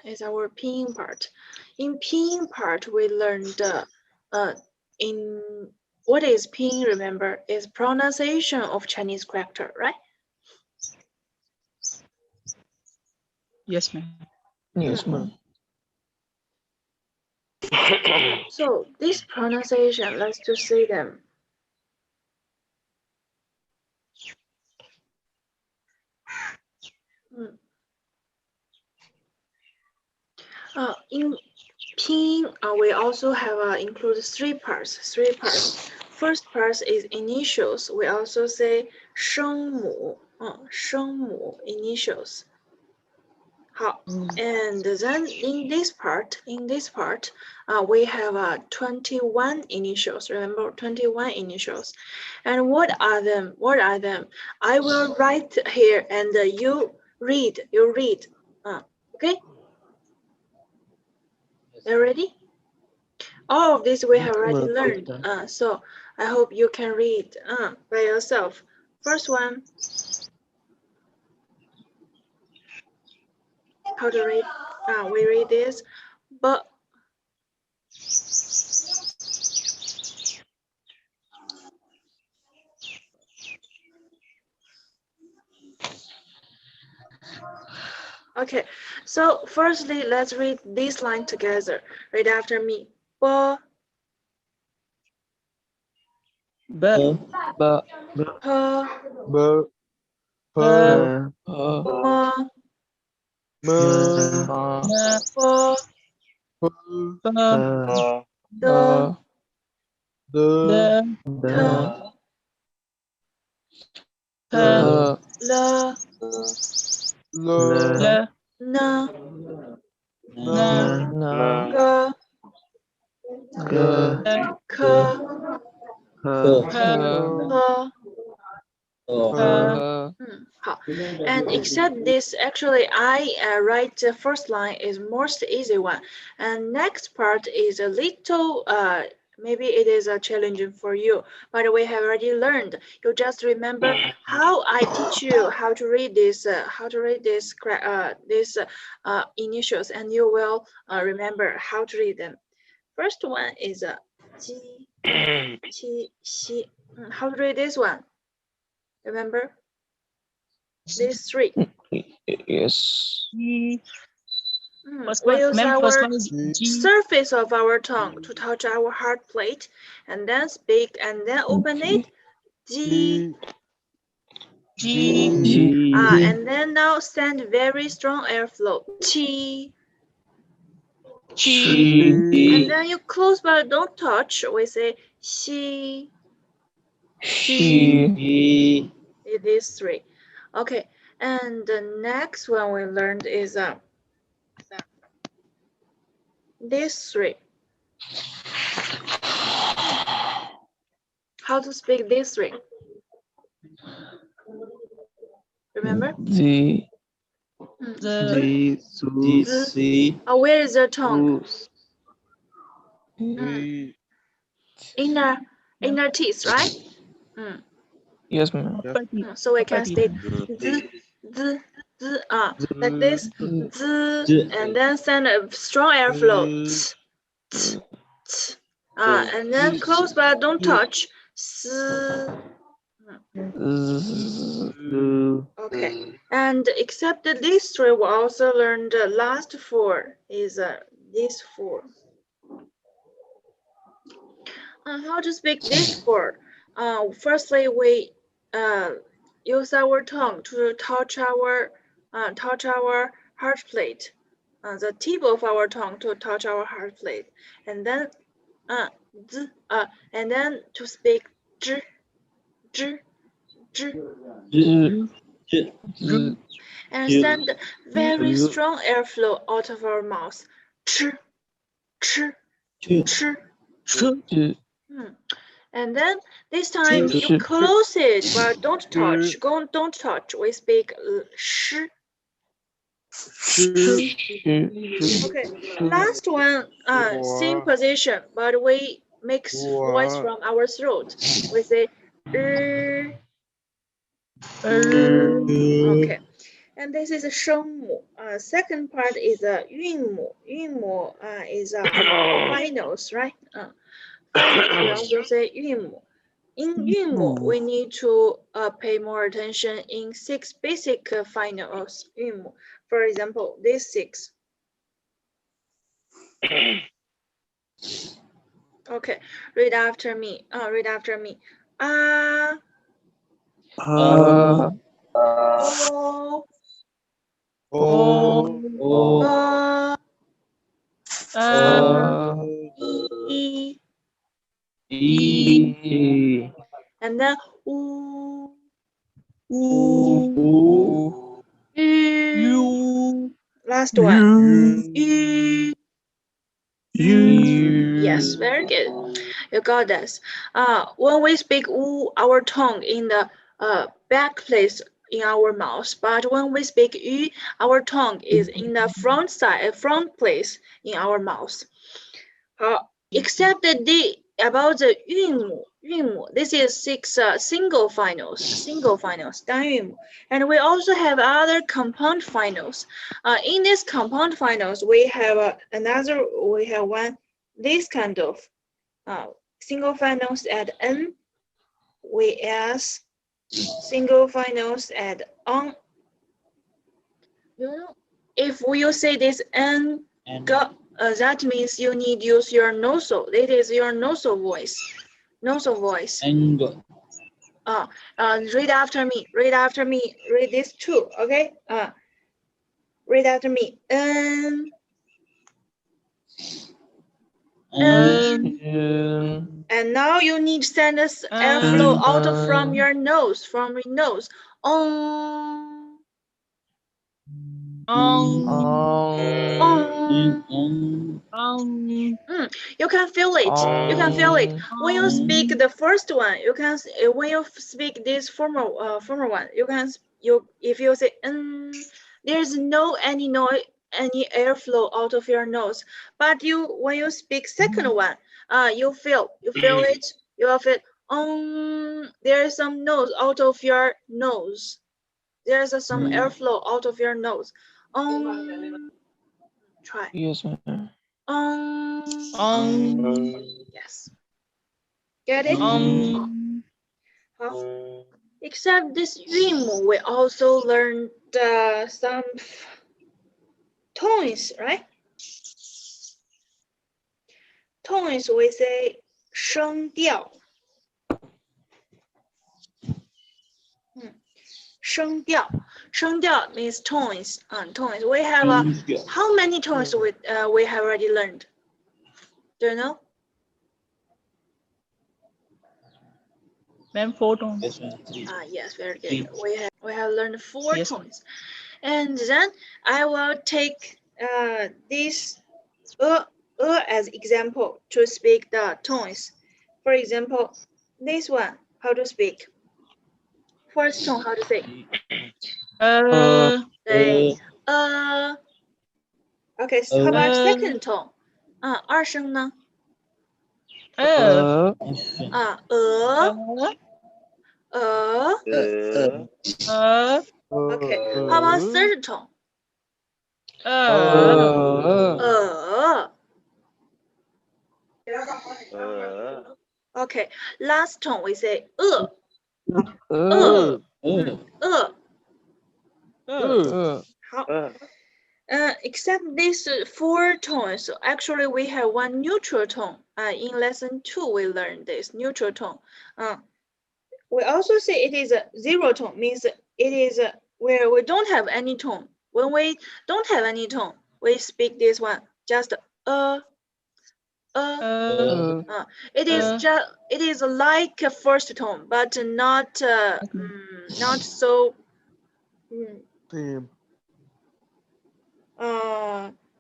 is our pinyin part. In pinyin part, we learned in what is pinyin, remember, is pronunciation of Chinese character, right? Yes, ma'am. Yes, ma'am. So this pronunciation, let's just say them. In pinyin, we also have include three parts. First part is initials. We also say 声母, 声母 initials. 好, and then in this part, we have 21 initials. Remember 21 initials. And what are them? I will write here, and you read. Okay. You ready? All of this we have already learned. So I hope you can read by yourself. First one. How to read? We read this, but okay. So firstly, let's read this line together. Read after me. Ba, Ba, Ba, pa, ba, pa, ma, ma, pa, pa, da, da, ta, ta, la, la, na, na, ga, ga, ka, ka, pa. pa. And except this, actually, I write the first line is most easy one, and next part is a little maybe it is a challenging for you, but we have already learned. You just remember how I teach you how to read this, initials, and you will remember how to read them. First one is ji, qi, xi. How to read this one? Remember? These three. yes. G. We use First our one is G. surface of our tongue to touch our heart plate, and then speak, and then open it. G. G. And then now send very strong airflow. Chi. And then you close but don't touch. We say she. She. It is three. Okay. And the next one we learned is these three. How to speak these three? Remember? The. The. Where is your tongue? Inner teeth, right? Yes, ma'am. So we can speak z, like this, z, and then send a strong airflow. T, t, and then close but don't touch. S. Okay. And except that these three, we also learned the last four is these four. How to speak these four? Firstly, we use our tongue to touch our heart plate, the tip of our tongue to touch our heart plate, and then and then to speak zh, zh, zh, and send very strong airflow out of our mouth. Ch, ch, ch. And then this time you close it, but don't touch. Don't touch. We speak sh. Okay. Last one, same position, but we mix voice from our throat. We say. Okay. And this is a 声母. Second part is a 韵母. 韵母 is finals, right? Finals, we also say 韵母. In 韵母, we need to pay more attention in 6 basic finals 韵母. For example, these 6. Okay, read after me. Read after me. O, E, and then U, U. Last one. U. Yes, very good. You got this. When we speak U, our tongue in the back place in our mouth, but when we speak U, our tongue is in the front side, front place in our mouth. Except about the 韵母, this is 6 single finals, 单韵母, and we also have other compound finals. In this compound finals, we have one this kind of single finals at n, vs single finals at on. You know, if you say this n, that means you need to use your nasal. It is your nasal voice. Nasal voice. Read after me. Read after me. Read this too. Okay. Read after me. And now you need to send us airflow out from your nose. From your nose. You can feel it. You can feel it when you speak the first one. You can when you speak this formal one. You can if you say there's no any noise, any airflow out of your nose. But when you speak second one, you feel it. You will feel there is some nose out of your nose. There's some airflow out of your nose. Try. Yes, ma'am. Yes. Get it? Except this 韵母, we also learned some tones, right? Tones, we say 声调. 声调. 声调 means tones. Tones. We have how many tones we have already learned? Do you know? Ma'am, 4 tones. Yes, very good. We have learned 4 tones, and then I will take this as example to speak the tones. For example, this one, how to speak? First tone, how to say? Okay, so how about second tone? 二声呢? Okay, how about third tone? Okay, last tone we say except these 4 tones, actually we have one neutral tone. In lesson 2, we learned this neutral tone. We also say it is a 0 tone, means it is where we don't have any tone. When we don't have any tone, we speak this one just it is like a first tone, but not not so.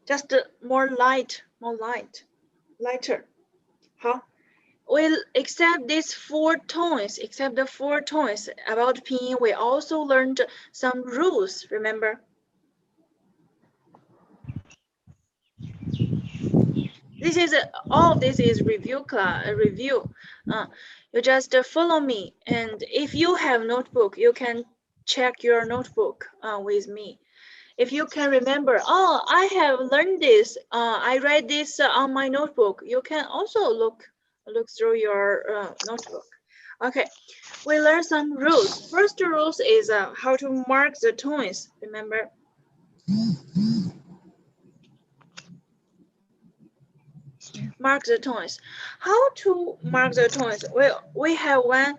Just more lighter. Well, except these 4 tones, except the 4 tones about pinyin, we also learned some rules. Remember? This is all of this is review class. You just follow me, and if you have notebook, you can check your notebook with me. If you can remember, oh, I have learned this, I read this on my notebook, you can also look through your notebook. Okay, we learn some rules. First rules is how to mark the tones, remember? Mark the tones. How to mark the tones? Well, we have one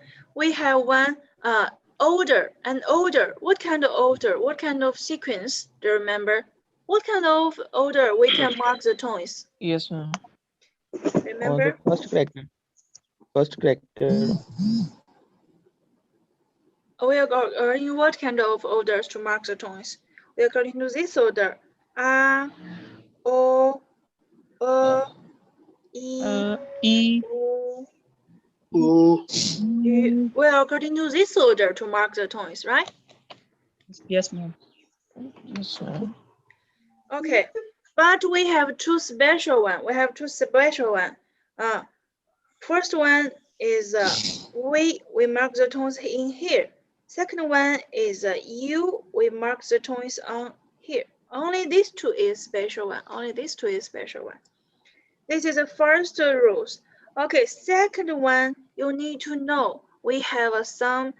order, an order. What kind of order? What kind of sequence? Do you remember? What kind of order we can mark the tones? Yes, ma'am. On the Remember? first character. First character. We are in what kind of orders to mark the tones? We are going to this order. A, O, E, E. U. We are according to this order to mark the tones, right? Yes, ma'am. Yes, ma'am. Okay, but we have two special one. We have two special one. First one is we mark the tones in here. Second one is U. We mark the tones on here. Only these two is special one. Only these two is special one. This is the first rules. Okay, second one you need to know. We have some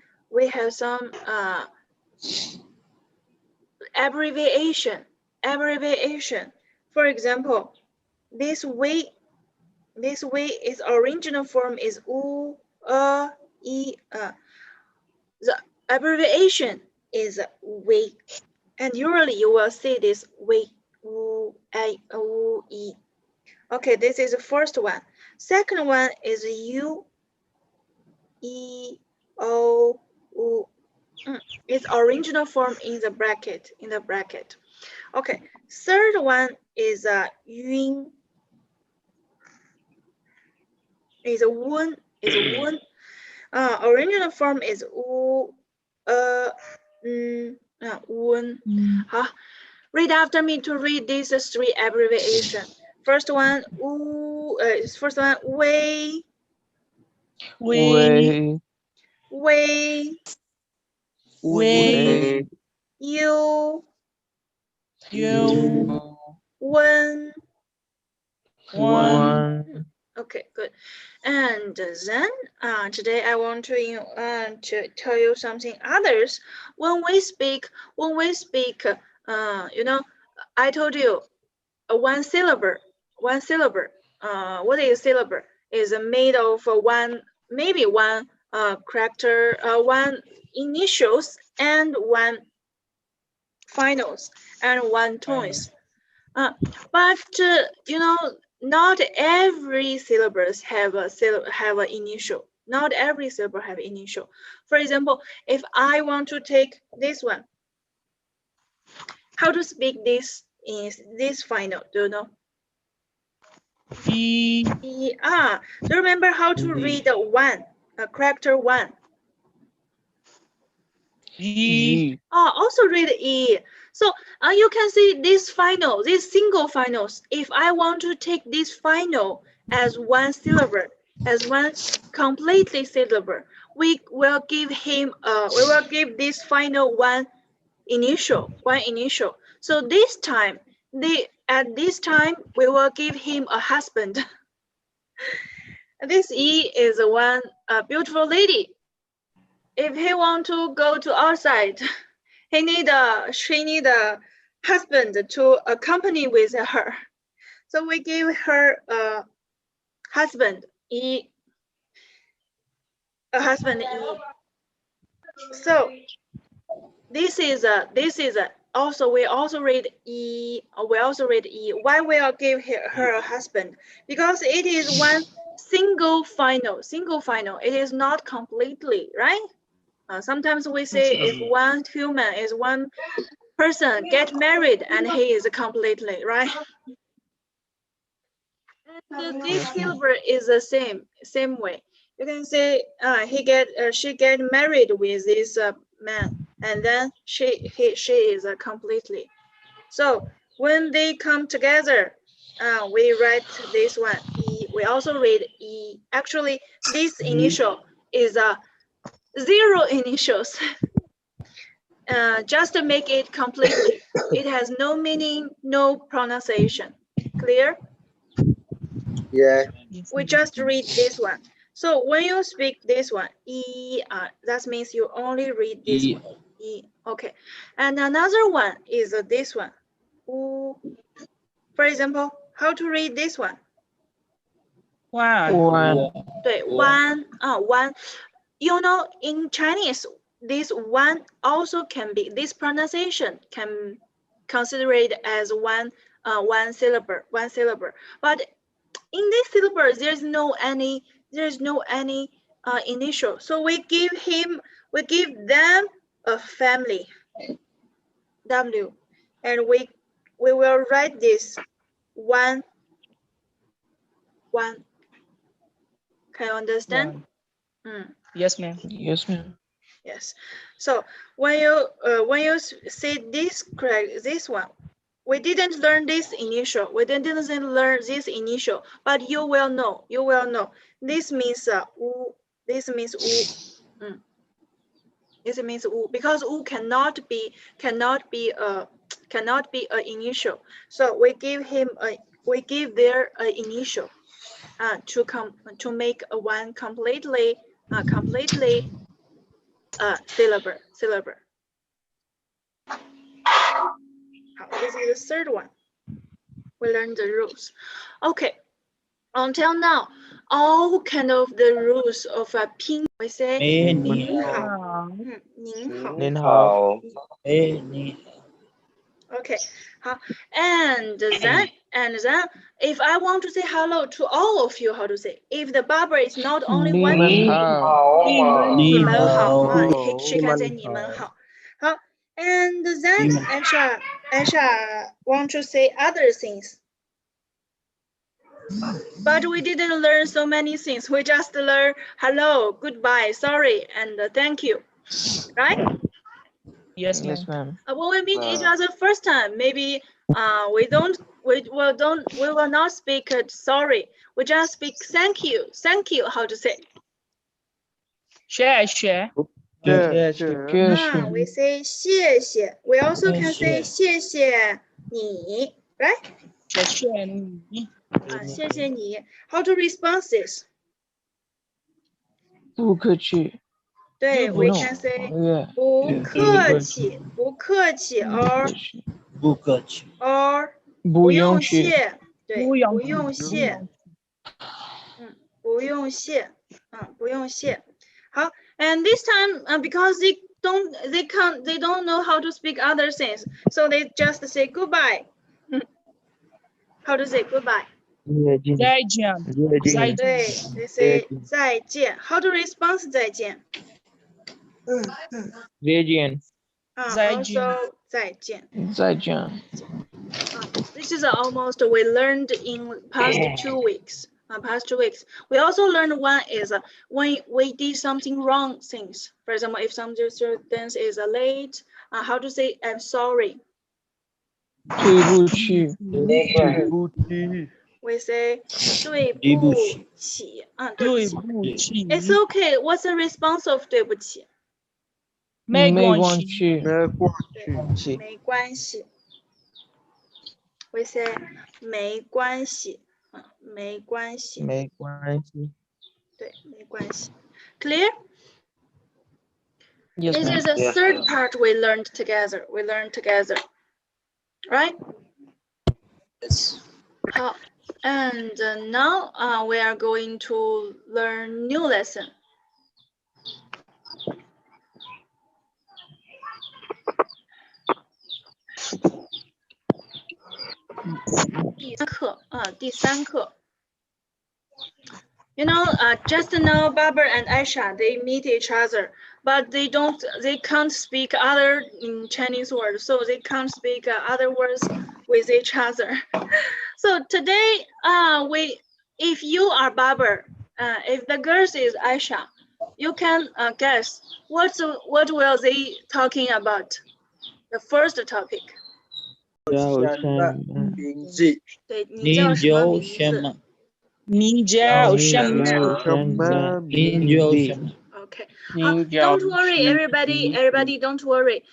abbreviation. For example, this way its original form is U, E. The abbreviation is we, and usually you will see this we, U, A, U, E. Okay, this is the first one. Second one is U, E, O, U. Its original form in the bracket. Okay, third one is yun. Is a one. Original form is u, one. Read after me to read these three abbreviation. First one, first one, way, Way. you, one. Okay, good. And then today I want to tell you something others. When we speak, you know, I told you one syllable. What is syllable? Is made of maybe one character, one initials and one finals and one tones. But you know, not every syllables have an initial. Not every syllable have initial. For example, if I want to take this one, how to speak this in this final? Do you know? E. Do you remember how to read the one, character one? E. Also read E. So you can see this final, these single finals. If I want to take this final as one syllable, as one completely syllable, we will give him we will give this final one initial. So this time, at this time we will give him a husband. This E is one beautiful lady. If he want to go to outside, she need a husband to accompany with her. So we give her a husband E. So this is also we also read E. Why we will give her a husband? Because it is one single final. It is not completely, right? Sometimes we say if one human is one person get married and he is completely, right? And this syllable is the same way. You can say she get married with this man, and then she is completely. So when they come together, we write this one E. We also read E. Actually, this initial is a zero initials. just to make it completely. It has no meaning, no pronunciation. Clear? Yeah. Yes, We ma'am. just read this one. So when you speak this one, that means you only read this one. Okay. And another one is this one. For example, how to read this one? One. One. 对 one one. You know, in Chinese, this one also can be, this pronunciation can consider it as one syllable. But in this syllable, there's no any initial. So we give them a family, W, and we will write this one. Can you understand? Yes, ma'am. Yes, ma'am. Yes. So when you say this correct, this one, we didn't learn this initial. We didn't learn this initial, but you will know. You will know. This means u. This means u. This means u, because u cannot be a initial. So we give their initial to make a one completely syllable. This is the third one. We learned the rules. Okay. Until now, all kind of the rules of a ping. We say 您好. 您好. 您好。 Okay. And then if I want to say hello to all of you, how to say? If the barber is not only one 你们 name, 好。你们好. 你们好。 She can say 你们好. And then Aisha want to say other things. But we didn't learn so many things. We just learn hello, goodbye, sorry, and thank you. Right? Yes, ma'am. Yes, ma'am. When we meet each other first time, maybe we will not speak sorry. We just speak thank you. Thank you, how to say? Share. 谢谢。 We say 谢谢. We also can say 谢谢你, right? 谢谢你。谢谢你. How to respond this? 不客气。对, we No. can say 不客气, or 不客气。 or 不用谢。对，不用谢。不用谢。不用谢。好, and this time because they don't know how to speak other things, so they just say goodbye. How to say goodbye? 再见。对, they say 再见. How to respond 再见? 再见。 Also 再见. 再见。 This is almost we learned in past 2 weeks. We also learned one is when we did something wrong things. For example, if some students is late, how to say I'm sorry? 对不起。 We say 对不起. 对不起. It's okay. What's the response of 对不起? 没关关系。系。没关系. We say 没关系. 没关系. 没关系。对，没关系. Clear? Yes, This ma'am. is the third part we learned together. Right? Yes. And now we are going to learn new lesson.第三课. You know, just now Barbara and Aisha, they meet each other, but they can't speak other in Chinese words, so they can't speak other words with each other. So today, if you are Barbara, if the girls is Aisha, you can guess what will they talking about? The first topic. 名字。对，你叫什么名字？你叫什么？Okay. Okay. 您叫 Don't worry, 是 everybody, don't worry.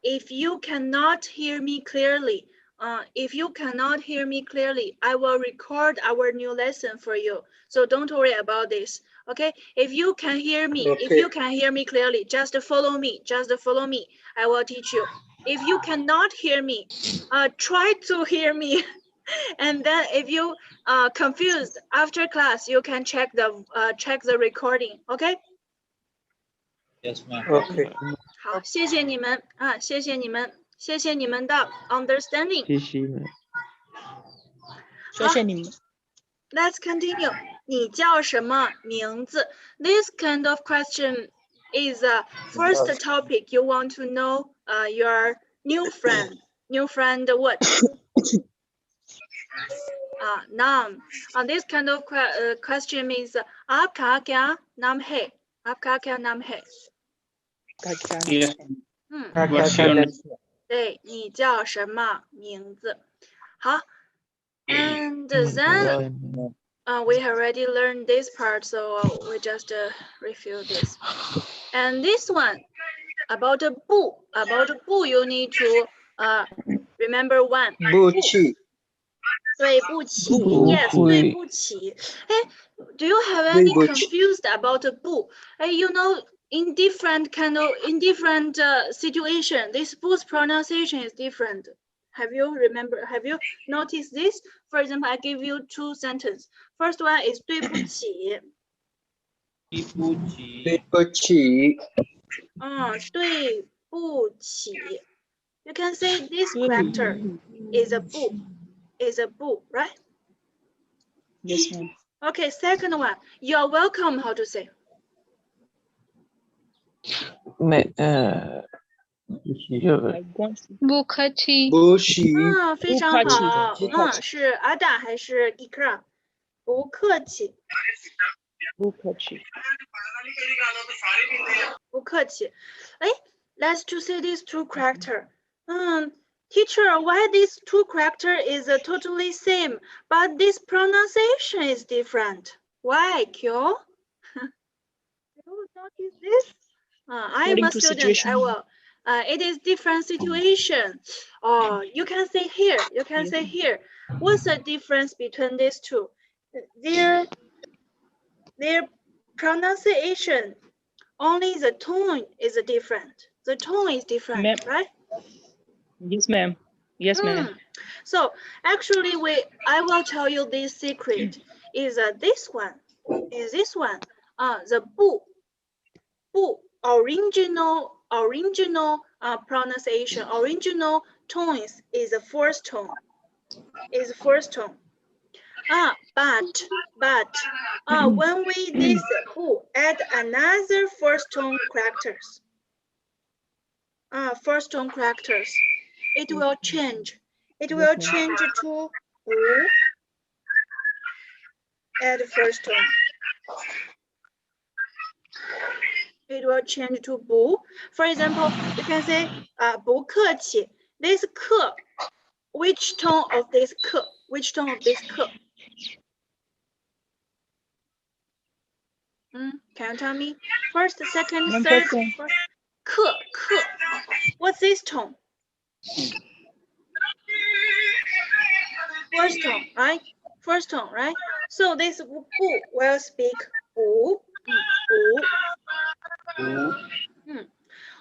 If you cannot hear me clearly, I will record our new lesson for you. So don't worry about this. Okay. If you can hear me, clearly, just follow me. I will teach you. If you cannot hear me, try to hear me. And then if you confused after class, you can check the recording. Okay. Yes, ma'am. Okay. 好，谢谢你们啊，谢谢你们的 understanding。谢谢。谢谢你们。 Let's continue。你叫什么名字 ？This kind of question is a first topic you want to know your new friend. New friend what? Naam. This kind of question means आपका क्या नाम है? आपका क्या नाम है? Yes. 嗯。 What's your name? 对，你叫什么名字？好 ，and then we already learned this part, so we just review this. And this one about a boo, you need to remember one. 不起，对不起 不 ，yes， 会对不起。哎 ，Do you have any 对不起 confused about a boo? You know, in different situation, this boo's pronunciation is different. Have you noticed this? For example, I give you two sentences. First one is 对不起。对不起，对不起。You can say this character is a boo, right? Yes, ma'am. Okay, second one, you're welcome, how to say? 不客气。不起，非常不客气好。是阿达还是 Ikra？ 不客气。不客气。不客气。哎 ，let's to say these two character. Teacher, why these two character is totally same, but this pronunciation is different? Why, Kyo? You notice this? I am According a to student. situation. I will. It is different situation. Oh, you can say here. What's the difference between these two? Their pronunciation. Only the tone is different. The tone is different, right? Yes, ma'am. Yes, ma'am. So actually, I will tell you this secret. Is this one? The bu original pronunciation, original tones is the first tone. But when we this bu add another first tone characters. It will change. It will change to bu at first tone. It will change to bu. For example, you can say 不客气. This 客, which tone of this 客? Which tone of this 客? Can you tell me? First, second, third. First. 客. What's this tone? First tone, right? First tone, right? So this bu will speak bu.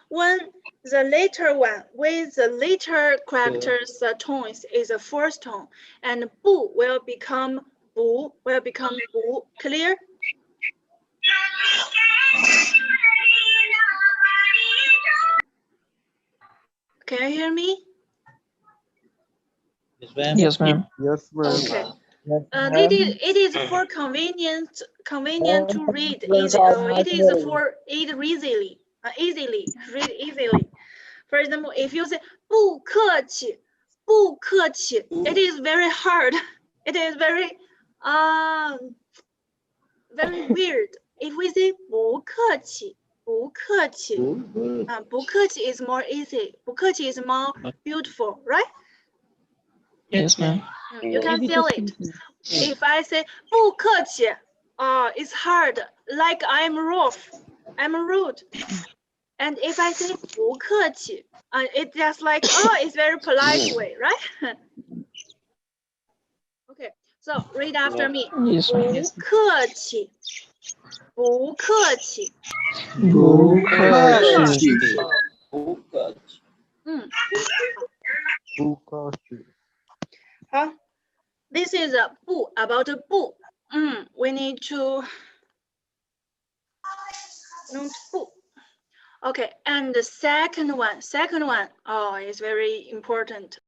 When the later one with the later characters tones is a first tone, and bu will become bu. Clear? Can you hear me? Yes, ma'am. Yes, ma'am. Okay. It is for convenient to read. It is for read easily. For example, if you say 不客气, it is very hard. It is very weird. If we say 不客气, 不客气 is more easy. 不客气 is more beautiful, right? Yes, ma'am. You can feel it. If I say 不客气, it's hard, like I'm rough. I'm rude. And if I say 不客气, it's just like, oh, it's very polite way, right? Okay, so read after me. Yes, ma'am. 不客气，不客气。不客气。不客气。不客气。好 this is a 不 about 不。we need to note 不。Okay, and the second one, oh, is very important.